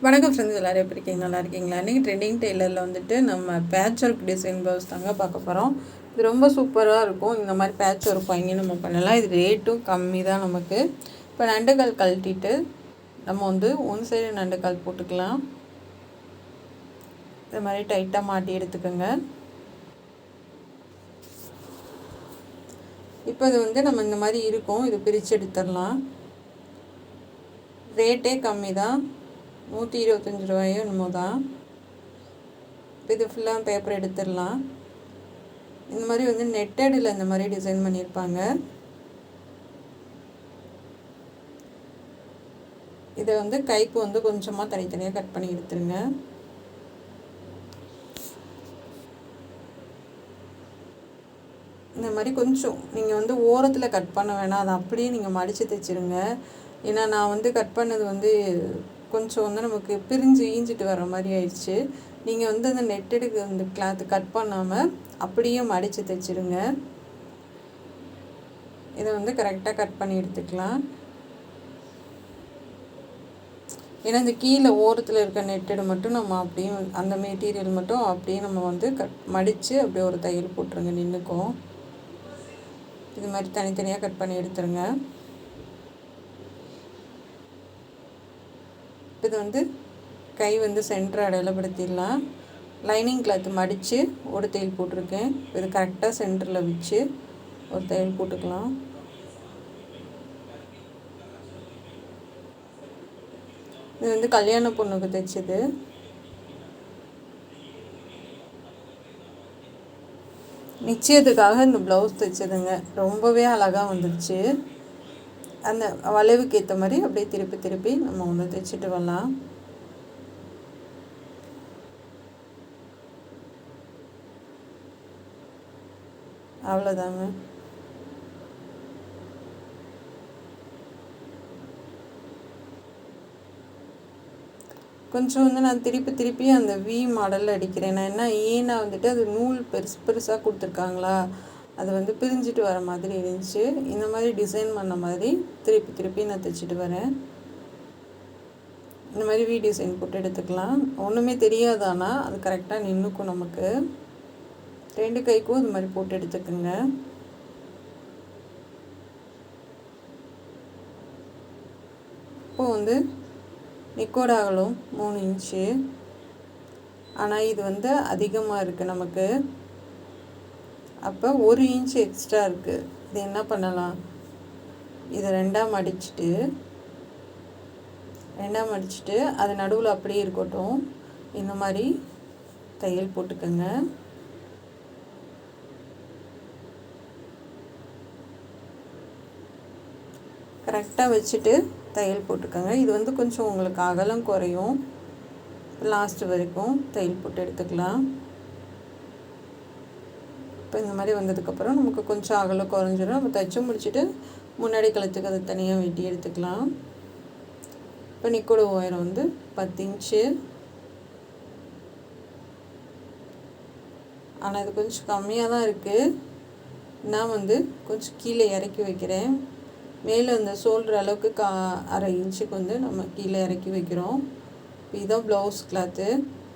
வணக்கம் ஃப்ரெண்ட்ஸ், எல்லோரும் எப்படி இருக்கீங்க? நல்லா இருக்கீங்களா? இன்றைக்கி ட்ரெண்டிங் டெய்லரில் வந்துட்டு நம்ம பேட்ச் ஒர்க் டிசைன் ப்ளவுஸ் தாங்க பார்க்க போகிறோம். இது ரொம்ப சூப்பராக இருக்கும். இந்த மாதிரி பேட்ச் ஒர்க் வாங்கி நம்ம பண்ணலாம். இது ரேட்டும் கம்மி தான் நமக்கு. இப்போ நண்டுகள் கழட்டிட்டு நம்ம வந்து ஒன் சைடு நண்டுகள் போட்டுக்கலாம். இது மாதிரி டைட்டாக மாட்டி எடுத்துக்கோங்க. இப்போ இது வந்து நம்ம இந்த மாதிரி இருக்கும். இது பிரித்து எடுத்துடலாம். ரேட்டே கம்மி தான், 125 ரூபாயோ என்னமோ தான். இது ஃபுல்லாக பேப்பர் எடுத்துடலாம். இந்த மாதிரி வந்து நெட்டடில் இந்த மாதிரி டிசைன் பண்ணியிருப்பாங்க. இதை வந்து கைக்கு வந்து கொஞ்சமாக தனித்தனியாக கட் பண்ணி எடுத்துருங்க. இந்த மாதிரி கொஞ்சம் நீங்கள் வந்து ஓரத்தில் கட் பண்ண வேணாம், அதை அப்படியே நீங்கள் மடித்து தைச்சிருங்க. ஏன்னா நான் வந்து கட் பண்ணது வந்து கொஞ்சம் வந்து நமக்கு பிரிஞ்சு ஈஞ்சிட்டு வர மாதிரி ஆயிடுச்சு. நீங்கள் வந்து அந்த நெட்டடுக்கு அந்த கிளாத்து கட் பண்ணாமல் அப்படியே மடித்து தைச்சிடுங்க. இதை வந்து கரெக்டாக கட் பண்ணி எடுத்துக்கலாம். ஏன்னா இந்த கீழே ஓரத்தில் இருக்க நெட்டடு மட்டும் நம்ம அப்படியே அந்த மெட்டீரியல் மட்டும் அப்படியே நம்ம வந்து மடித்து அப்படியே ஒரு தையல் போட்டுருங்க, நின்றுக்கும். இது மாதிரி தனித்தனியாக கட் பண்ணி எடுத்துருங்க. இது வந்து கை வந்து சென்டர் அடையாளப்படுத்திடலாம். லைனிங் கிளாத்து மடித்து ஒரு தையல் போட்டிருக்கேன். இது கரெக்டாக சென்டரில் வச்சு ஒரு தையல் போட்டுக்கலாம். இது வந்து கல்யாண பொண்ணுக்கு தைச்சது. நிச்சயத்துக்காக இந்த ப்ளவுஸ் தைச்சதுங்க. ரொம்பவே அழகாக வந்துடுச்சு. அந்த வளைவுக்கு ஏற்ற மாதிரி அப்படியே திருப்பி திருப்பி நம்ம வந்து தைச்சிட்டு வரலாம். அவ்வளோதாங்க. கொஞ்சம் வந்து நான் திருப்பி அந்த வி மாடலில் அடிக்கிறேன். நான் என்ன ஏன்னா வந்துட்டு அது நூல் பெருசாக கொடுத்துருக்காங்களா, அது வந்து பிரிஞ்சிட்டு வர மாதிரி இருந்துச்சு. இந்த மாதிரி டிசைன் பண்ண மாதிரி திருப்பி நான் தைச்சிட்டு வரேன். இந்த மாதிரி வி டிசைன் போட்டு எடுத்துக்கலாம். ஒன்றுமே தெரியாதானா, அது கரெக்டாக நின்றுக்கும் நமக்கு. 2 கைக்கும் இது மாதிரி போட்டு எடுத்துக்கோங்க. இப்போ வந்து நிக்கோட அகலம் 3 இன்ச்சு. ஆனால் இது வந்து அதிகமாக இருக்குது நமக்கு. அப்போ 1 இன்ச்சு எக்ஸ்ட்ரா இருக்குது. இது என்ன பண்ணலாம், இதை ரெண்டாக மடிச்சுட்டு அது நடுவில் அப்படியே இருக்கட்டும். இந்த மாதிரி தையல் போட்டுக்கோங்க. கரெக்டாக வச்சுட்டு தையல் போட்டுக்கோங்க. இது வந்து கொஞ்சம் உங்களுக்கு அகலம் குறையும். லாஸ்ட்டு வரைக்கும் தையல் போட்டு எடுத்துக்கலாம். இப்போ இந்த மாதிரி வந்ததுக்கப்புறம் நமக்கு கொஞ்சம் அகலம் குறைஞ்சிடும். நம்ம தைச்சு முடிச்சுட்டு முன்னாடி கழுத்துக்கு அதை தனியாக வெட்டி எடுத்துக்கலாம். இப்போ நிக்கோட உயரம் வந்து 10 இன்ச்சு. ஆனால் இது கொஞ்சம் கம்மியாக தான் இருக்குது. நான் வந்து கொஞ்சம் கீழே இறக்கி வைக்கிறேன். மேலே இந்த ஷோல்டர் அளவுக்கு 1/2 இன்ச்சுக்கு வந்து நம்ம கீழே இறக்கி வைக்கிறோம். இப்போ இதான் ப்ளவுஸ் கிளாத்து.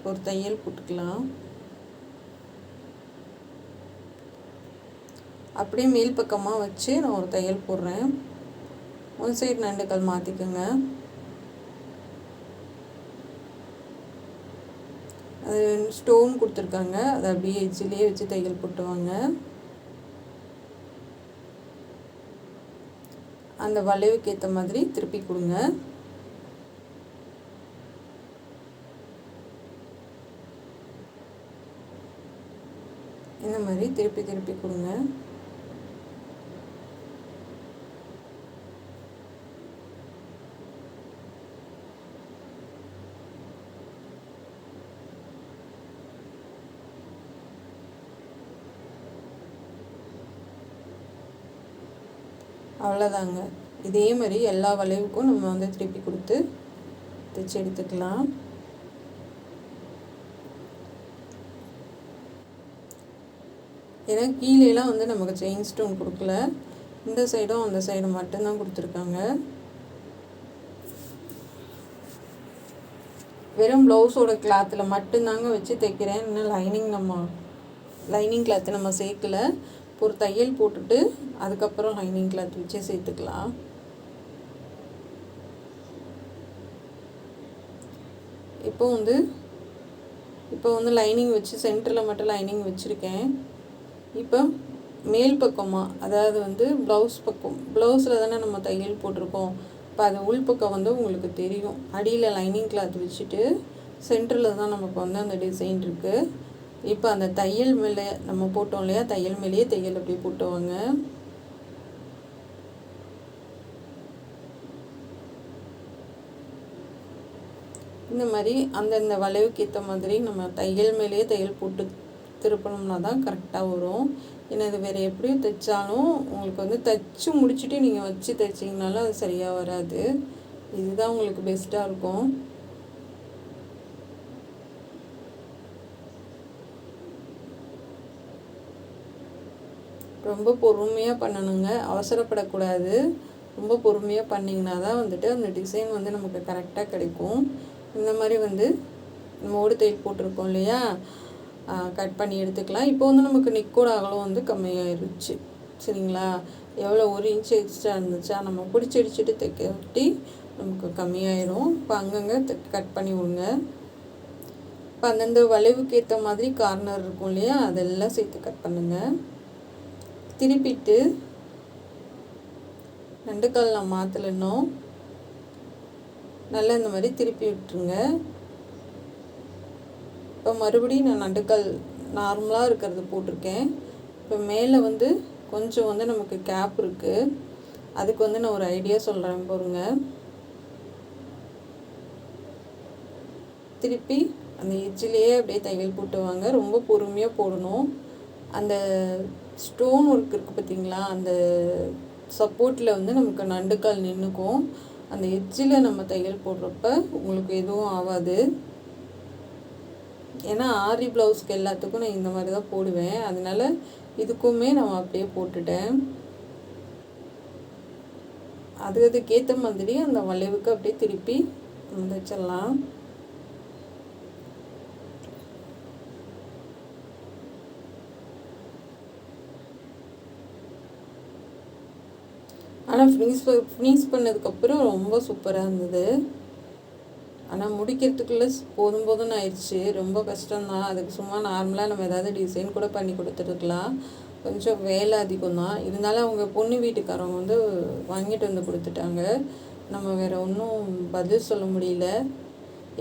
ஒரு தையல் போட்டுக்கலாம். அப்படியே மேல் பக்கமாக வச்சு நான் ஒரு தையல் போடுறேன். ஒன் சைடு நண்டுகள் மாற்றிக்கோங்க. அது ஸ்டோன் கொடுத்துருக்காங்க, அதை அப்படியே எஜ்ஜிலேயே வச்சு தையல் போட்டுவாங்க. அந்த வளைவுக்கு ஏற்ற மாதிரி திருப்பி கொடுங்க. இந்த மாதிரி திருப்பி கொடுங்க. அவ்வளோதாங்க. இதே மாதிரி எல்லா வளைவுக்கும் நம்ம வந்து திருப்பி கொடுத்து தைச்சி எடுத்துக்கலாம். ஏன்னா கீழேலாம் வந்து நமக்கு செயின் ஸ்டோன் கொடுக்கல. இந்த சைடும் அந்த சைடும் மட்டும்தான் கொடுத்துருக்காங்க. வெறும் ப்ளவுஸோட கிளாத்தில் மட்டும்தாங்க வச்சு தைக்கிறேன். இன்னும் லைனிங் கிளாத்து நம்ம சேர்க்கல. ஒரு தையல் போட்டுட்டு அதுக்கப்புறம் லைனிங் கிளாத் வச்சு சேர்த்துக்கலாம். இப்போ வந்து லைனிங் வச்சு சென்டரில் மட்டும் லைனிங் வச்சுருக்கேன். இப்போ மேல் பக்கமாக, அதாவது வந்து ப்ளவுஸில் தானே நம்ம தையல் போட்டிருக்கோம். இப்போ அது உள்பக்கம் வந்து உங்களுக்கு தெரியும். அடியில் லைனிங் கிளாத் வச்சுட்டு சென்டரில் தான் நமக்கு வந்து அந்த டிசைன் இருக்குது. இப்போ அந்த தையல் மேலே நம்ம போட்டோம் இல்லையா, தையல் மேலேயே தையல் அப்படியே போட்டுவாங்க. இந்த மாதிரி அந்தந்த வளைவுக்கு ஏற்ற மாதிரி நம்ம தையல் மேலேயே தையல் போட்டு திருப்பணும்னா தான் கரெக்டாக வரும். ஏன்னா இது வேறு எப்படி தைச்சாலும் உங்களுக்கு வந்து தைச்சி முடிச்சுட்டு நீங்கள் வச்சு தைச்சிங்கனாலும் அது சரியாக வராது. இதுதான் உங்களுக்கு பெஸ்ட்டாக இருக்கும். ரொம்ப பொறுமையாக பண்ணணுங்க, அவசரப்படக்கூடாது. ரொம்ப பொறுமையாக பண்ணிங்கன்னா தான் வந்துட்டு அந்த டிசைன் வந்து நமக்கு கரெக்டாக கிடைக்கும். இந்த மாதிரி வந்து நம்ம ஓடு தையல் போட்டிருக்கோம் இல்லையா, கட் பண்ணி எடுத்துக்கலாம். இப்போ வந்து நமக்கு நெக்கோட அகலம் வந்து கம்மியாயிருச்சு, சரிங்களா? எவ்வளோ 1 இன்ச் எக்ஸ்ட்ரா இருந்துச்சா, நம்ம பிடிச்சிடிச்சிட்டு தைக்கட்டி நமக்கு கம்மியாயிரும். இப்போ அங்கங்கே கட் பண்ணி விடுங்க. இப்போ அந்தந்த வளைவுக்கு ஏற்ற மாதிரி கார்னர் இருக்கும் இல்லையா, அதெல்லாம் சேர்த்து கட் பண்ணுங்கள். திருப்பிட்டு 2 கால் நான் மாற்றலன்னும் நல்லா இந்த மாதிரி திருப்பி விட்டுருங்க. இப்போ மறுபடியும் நான் 2 கால் நார்மலாக இருக்கிறது போட்டிருக்கேன். இப்போ மேலே வந்து கொஞ்சம் வந்து நமக்கு கேப் இருக்குது. அதுக்கு வந்து நான் ஒரு ஐடியா சொல்கிறேன் பாருங்க. திருப்பி அந்த எட்ஜிலேயே அப்படியே தையல் போட்டுவாங்க. ரொம்ப பொறுமையாக போடணும். அந்த ஸ்டோன் ஒர்க் இருக்குது பார்த்திங்களா, அந்த சப்போர்ட்டில் வந்து நமக்கு 2 கால் நின்றுக்கும். அந்த எட்ஜில் நம்ம தையல் போடுறப்ப உங்களுக்கு எதுவும் ஆகாது. ஏன்னா ஆரி ப்ளவுஸ்க்கு எல்லாத்துக்கும் நான் இந்த மாதிரி தான் போடுவேன். அதனால் இதுக்குமே நான் அப்படியே போட்டுட்டேன். அதுக்கேற்ற மாதிரி அந்த வளைவுக்கு அப்படியே திருப்பி தைச்சிடலாம். ஆனால் ஃபினிஷ் பண்ணதுக்கப்புறம் ரொம்ப சூப்பராக இருந்தது. ஆனால் முடிக்கிறதுக்குள்ளே போதும்னு ஆயிடுச்சு. ரொம்ப கஷ்டம்தான். அதுக்கு சும்மா நார்மலாக நம்ம ஏதாவது டிசைன் கூட பண்ணி கொடுத்துருக்கலாம். கொஞ்சம் வேலை அதிகம் தான். இருந்தாலும் அவங்க பொண்ணு வீட்டுக்காரவங்க வந்து வாங்கிட்டு வந்து கொடுத்துட்டாங்க. நம்ம வேறு ஒன்றும் பதில் சொல்ல முடியல.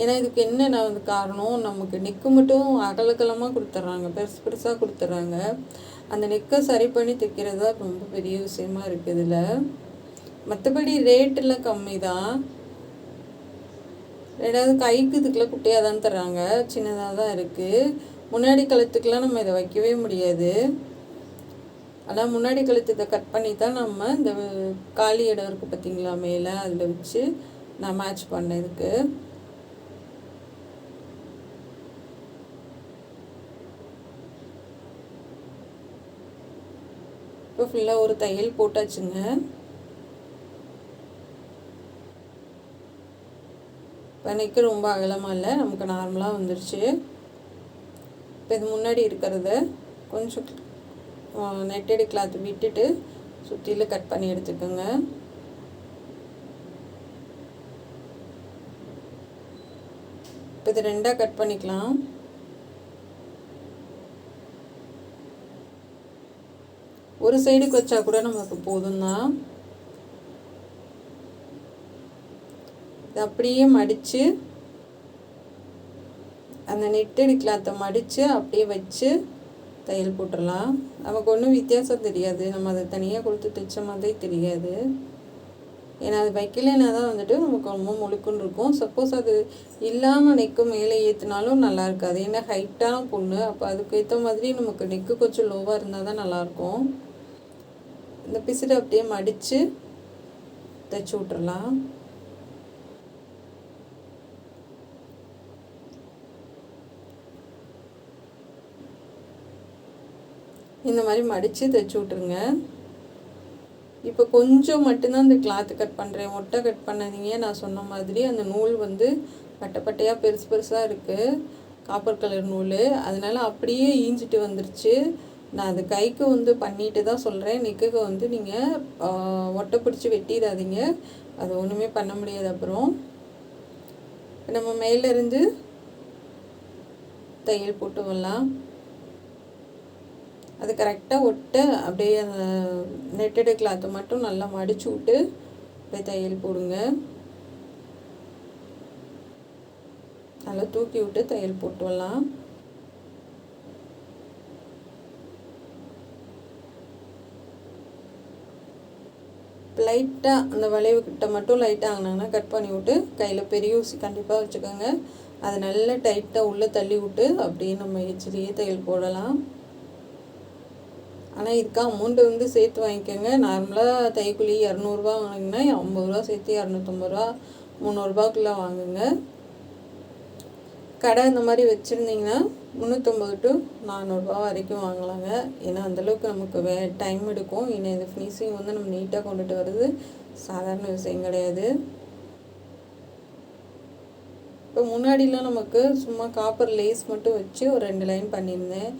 ஏன்னா இதுக்கு என்ன வந்து காரணம், நமக்கு நெக்கு மட்டும் அகலக்கலமாக கொடுத்துட்றாங்க, பெருசாக கொடுத்துட்றாங்க. அந்த நெக்கை சரி பண்ணி தைக்கிறது தான் ரொம்ப பெரிய விஷயமா இருக்குது இதில். மற்றபடி ரேட்டெல்லாம் கம்மி தான். ரெண்டாவது கைக்கு இதுக்கெல்லாம் குட்டியாக தான் தர்றாங்க, சின்னதாக தான் இருக்குது. முன்னாடி கழுத்துக்கெலாம் நம்ம இதை வைக்கவே முடியாது. ஆனால் முன்னாடி கழுத்து இதை கட் பண்ணி தான் நம்ம இந்த காலி இடம் இருக்குது பார்த்திங்களா மேலே, அதில் வச்சு நான் மேட்ச் பண்ணேன் இதுக்கு. இப்போ ஃபுல்லாக ஒரு தையல் போட்டாச்சுங்க. இப்போ நெக்கு ரொம்ப அகலமாக இல்லை, நமக்கு நார்மலாக வந்துடுச்சு. இப்போ இது முன்னாடி இருக்கிறத கொஞ்சம் நெட்டடி கிளாத் விட்டுட்டு சுற்றியில் கட் பண்ணி எடுத்துக்கோங்க. இப்போ இது 2ஆக கட் பண்ணிக்கலாம். ஒரு சைடுக்கு வச்சா கூட நமக்கு போதும் தான். இது அப்படியே மடித்து அந்த நெட்டடி கிளாத்தை மடித்து அப்படியே வச்சு தையல் போட்டுடலாம். நமக்கு ஒன்றும் வித்தியாசம் தெரியாது, நம்ம அதை தனியாக கொடுத்து தைச்ச மாதிரி தெரியாது. ஏன்னா அது வைக்கலைன்னா தான் வந்துட்டு நமக்கு ரொம்ப முழுக்குன்னு இருக்கும். சப்போஸ் அது இல்லாமல் நெக்கு மேலே ஏற்றினாலும் நல்லா இருக்காது. ஏன்னா ஹைட்டான பொண்ணு, அப்போ அதுக்கு ஏற்ற மாதிரி நமக்கு நெக்கு கொஞ்சம் லோவாக இருந்தால் தான் நல்லாயிருக்கும். இந்த பிசிறு அப்படியே மடித்து தைச்சி விட்டுறலாம். இந்த மாதிரி மடித்து தைச்சி விட்ருங்க. இப்போ கொஞ்சம் மட்டும்தான் இந்த கிளாத்து கட் பண்ணுறேன், ஒட்டை கட் பண்ணாதீங்க. நான் சொன்ன மாதிரி அந்த நூல் வந்து பட்டை பட்டையாக பெருசு பெருசாக இருக்குது காப்பர் கலர் நூல். அதனால் அப்படியே ஈஞ்சிட்டு வந்துருச்சு. நான் அது கைக்கு வந்து பண்ணிட்டு தான் சொல்கிறேன். நெக்குக்கு வந்து நீங்கள் ஒட்டை பிடிச்சி வெட்டிடாதீங்க, அது ஒன்றுமே பண்ண முடியாது. அப்புறம் நம்ம மேலேருந்து தையல் போட்டு வரலாம். அது கரெக்டாக ஒட்ட அப்படியே அந்த நெட்டடு கிளாத்தை மட்டும் நல்லா மடிச்சு விட்டு அப்படியே தையல் போடுங்க. நல்லா தூக்கி விட்டு தையல் போட்டு வரலாம். லைட்டாக அந்த வளைவு கிட்ட மட்டும் லைட்டாக ஆகினாங்கன்னா கட் பண்ணி விட்டு கையில் பெரிய ஊசி கண்டிப்பாக வச்சுக்கோங்க. அதை நல்லா டைட்டாக உள்ளே தள்ளி விட்டு அப்படியே நம்ம எச்சிலேயே தையல் போடலாம். ஆனால் இதுக்கு அமௌண்ட்டு வந்து சேர்த்து வாங்கிக்கோங்க. நார்மலாக தையக்கூலி 200 வாங்கினீங்கன்னா 50 ரூபா சேர்த்து 250 ரூபா 300 வாங்குங்க. கடை இந்த மாதிரி வச்சுருந்தீங்கன்னா 350 to 400 வரைக்கும் வாங்கலாங்க. ஏன்னா அந்தளவுக்கு நமக்கு டைம் எடுக்கும். ஏன்னா இந்த ஃபினிஷிங் வந்து நம்ம நீட்டாக கொண்டுட்டு வர்றது சாதாரண விஷயம் கிடையாது. இப்போ முன்னாடிலாம் நமக்கு சும்மா காப்பர் லேஸ் மட்டும் வச்சு ஒரு 2 லைன் பண்ணியிருந்தேன்.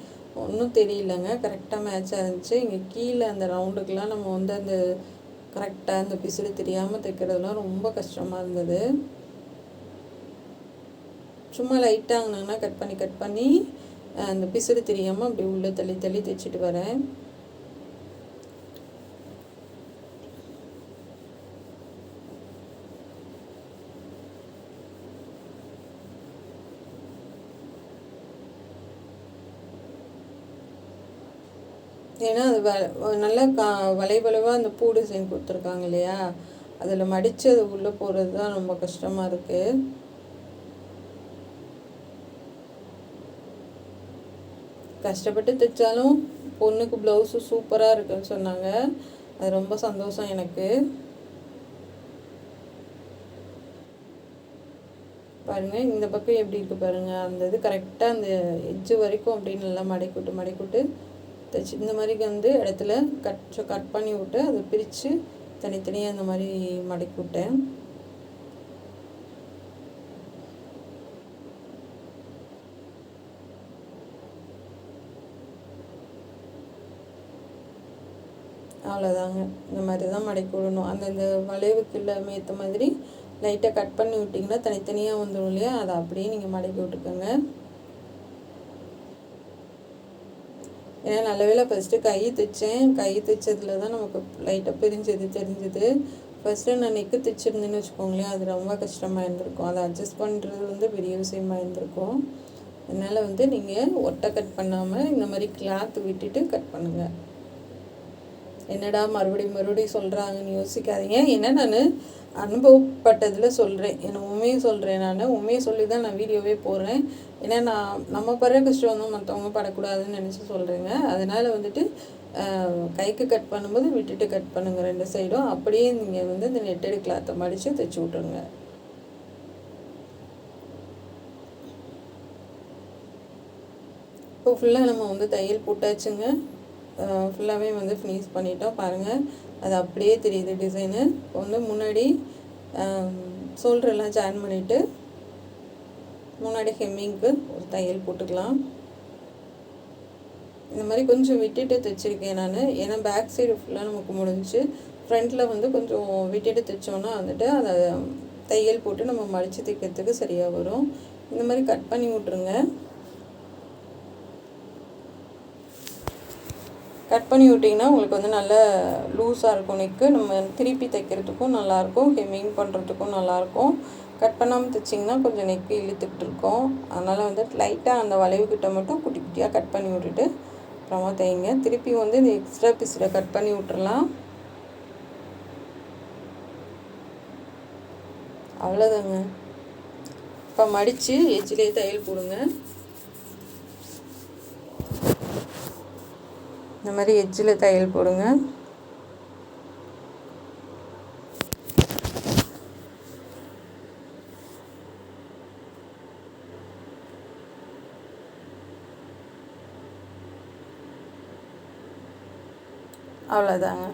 ஒன்றும் தெரியலங்க, கரெக்டாக மேட்சாக இருந்துச்சு. இங்கே கீழே அந்த ரவுண்டுக்கெலாம் நம்ம வந்து அந்த கரெக்டாக அந்த பிசுறு தெரியாமல் தைக்கிறதுலாம் ரொம்ப கஷ்டமாக இருந்தது. சும்மா லைட்டாகணுன்னா கட் பண்ணி அந்த பிசுறு தெரியாமல் அப்படி உள்ளே தள்ளி தள்ளி தைச்சிட்டு வரேன். ஏன்னா அது நல்லா வளைவளைவாக அந்த பூ டிசைன் கொடுத்துருக்காங்க இல்லையா, அதில் மடித்து அது உள்ளே போகிறது தான் ரொம்ப கஷ்டமாக இருக்குது. கஷ்டப்பட்டு தைச்சாலும் பொண்ணுக்கு ப்ளவுஸு சூப்பராக இருக்குன்னு சொன்னாங்க. அது ரொம்ப சந்தோஷம் எனக்கு. பாருங்கள் இந்த பக்கம் எப்படி இருக்குது பாருங்கள். அந்த இது கரெக்டாக அந்த எட்ஜு வரைக்கும் அப்படின்னு நல்லா மடிக்கிட்டு தைச்சி இந்த மாதிரி வந்து இடத்துல கட் பண்ணி விட்டு அதை பிரித்து தனித்தனியாக இந்த மாதிரி மடக்கி விட்டேன். அவ்வளோதாங்க, இந்த மாதிரி தான் மடக்கி விடணும். அந்தந்த வளைவுக்கு இல்லாமல் ஏற்ற மாதிரி லைட்டாக கட் பண்ணி விட்டிங்கன்னா தனித்தனியாக வந்துடும் இல்லையா, அதை அப்படியே நீங்கள் மடக்கி விட்டுக்கோங்க. ஏன்னா நல்ல வேளை ஃபஸ்ட்டு கை தைச்சேன். கை தைச்சதில் தான் நமக்கு லைட்டாக தெரிஞ்சுது. ஃபஸ்ட்டு நான் நெக்கு தைச்சிருந்தேன்னு வச்சுக்கோங்களேன், அது ரொம்ப கஷ்டமாக இருந்திருக்கும். அதை அட்ஜஸ்ட் பண்ணுறது வந்து பெரிய விஷயமா இருந்திருக்கும். அதனால் வந்து நீங்கள் ஒட்டை கட் பண்ணாமல் இந்த மாதிரி கிளாத் விட்டுட்டு கட் பண்ணுங்கள். என்னடா மறுபடியும் சொல்கிறாங்கன்னு யோசிக்காதீங்க. ஏன்னா நான் அனுபவப்பட்டதில் சொல்கிறேன், என்ன உண்மையை சொல்கிறேன். நான் உண்மையை சொல்லி தான் நான் வீடியோவே போடுறேன். ஏன்னா நம்ம படுற கஷ்டம் வந்து மற்றவங்க படக்கூடாதுன்னு நினச்சி சொல்கிறேங்க. அதனால் வந்துட்டு கைக்கு கட் பண்ணும்போது விட்டுட்டு கட் பண்ணுங்கள் 2 சைடும். அப்படியே நீங்கள் வந்து இந்த நெட்டடி கிளாத்தை மடித்து தைச்சி விட்ருங்க. இப்போ ஃபுல்லாக நம்ம வந்து தையல் போட்டாச்சுங்க. ஃபுல்லாகவே வந்து ஃபினிஷ் பண்ணிட்டோம். பாருங்கள் அது அப்படியே தெரியுது டிசைனு. இப்போ வந்து முன்னாடி ஷோல்டரெல்லாம் ஜாயின் பண்ணிவிட்டு முன்னாடி ஹெம்மிங்க்கு ஒரு தையல் போட்டுக்கலாம். இந்த மாதிரி கொஞ்சம் விட்டுட்டு தைச்சிருக்கேன் நான். ஏன்னா பேக் சைடு ஃபுல்லாக நமக்கு முடிஞ்சு, ஃப்ரண்ட்டில் வந்து கொஞ்சம் விட்டுட்டு தைச்சோன்னா வந்துட்டு அதை தையல் போட்டு நம்ம மடித்து தைக்கிறதுக்கு சரியாக வரும். இந்த மாதிரி கட் பண்ணி விட்ருங்க. கட் பண்ணி விட்டிங்கன்னா உங்களுக்கு வந்து நல்லா லூஸாக இருக்கும் நெக்கு. நம்ம திருப்பி தைக்கிறதுக்கும் நல்லாயிருக்கும், ஹெம்மிங் பண்ணுறதுக்கும் நல்லாயிருக்கும். கட் பண்ணாமல் தைச்சிங்கன்னா கொஞ்சம் நெக்கு இழுத்துக்கிட்டு இருக்கும். அதனால் வந்து லைட்டாக அந்த வளைவுக்கிட்ட மட்டும் குட்டி குட்டியாக கட் பண்ணி விட்டுட்டு அப்புறமா தைங்க. திருப்பி வந்து இந்த எக்ஸ்ட்ரா பீஸில் கட் பண்ணி விட்டுறலாம். அவ்வளோதாங்க. இப்போ மடித்து எச்சிலே தையல் போடுங்க. இந்த மாதிரி எட்ஜில் தையல் போடுங்க. அவ்வளோதாங்க.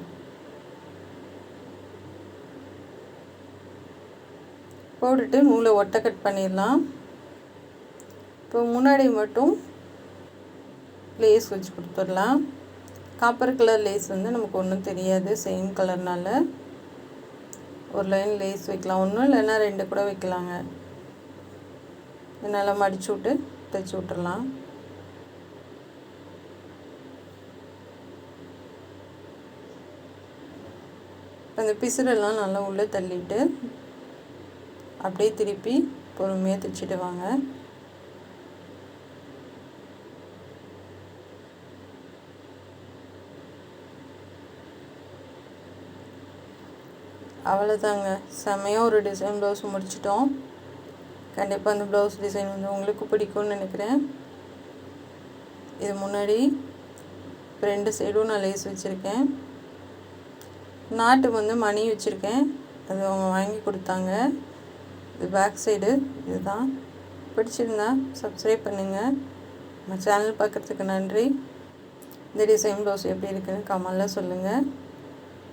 போட்டுட்டு நூலை ஒட்டை கட் பண்ணிடலாம். இப்போ முன்னாடி மட்டும் லேஸ் வச்சு கொடுத்துடலாம். காப்பர் கலர் லேஸ் வந்து நமக்கு ஒன்றும் தெரியாது, சேம் கலர்னால ஒரு லைன் லேஸ் வைக்கலாம். ஒன்றும் இல்லைன்னா 2 கூட வைக்கலாங்க. நல்லா மடிச்சு விட்டு தைச்சி விட்டுறலாம். அந்த பிசுறெல்லாம் நல்லா உள்ளே தள்ளிட்டு அப்படியே திருப்பி பொறுமையாக தைச்சிட்டு வாங்க. அவ்வளோதாங்க, செம்மையாக ஒரு டிசைன் ப்ளவுஸ் முடிச்சிட்டோம். கண்டிப்பாக அந்த ப்ளவுஸ் டிசைன் வந்து உங்களுக்கு பிடிக்கும்னு நினைக்கிறேன். இது முன்னாடி 2 சைடும் நான் லேஸ் வச்சுருக்கேன். நாட்டு வந்து மணி வச்சுருக்கேன், அது அவங்க வாங்கி கொடுத்தாங்க. இது பேக் சைடு. இதுதான். பிடிச்சிருந்தா சப்ஸ்கிரைப் பண்ணுங்கள். நம்ம சேனல் பார்க்குறதுக்கு நன்றி. இந்த டிசைன் ப்ளவுஸ் எப்படி இருக்குன்னு கமெண்டில் சொல்லுங்கள்.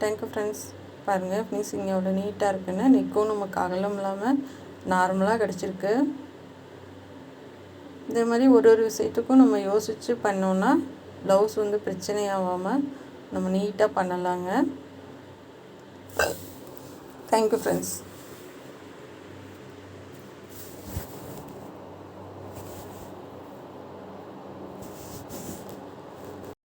Thank you friends. பாருங்கள், ஃபினிஷிங் எவ்வளோ நீட்டாக இருக்குன்னு. நெக்கும் நமக்கு அகலம் இல்லாமல் நார்மலாக கிடச்சிருக்கு. இதே மாதிரி ஒரு விஷயத்துக்கும் நம்ம யோசித்து பண்ணோன்னா ப்ளவுஸ் வந்து பிரச்சனையாகாமல் நம்ம நீட்டாக பண்ணலாங்க. Thank you friends.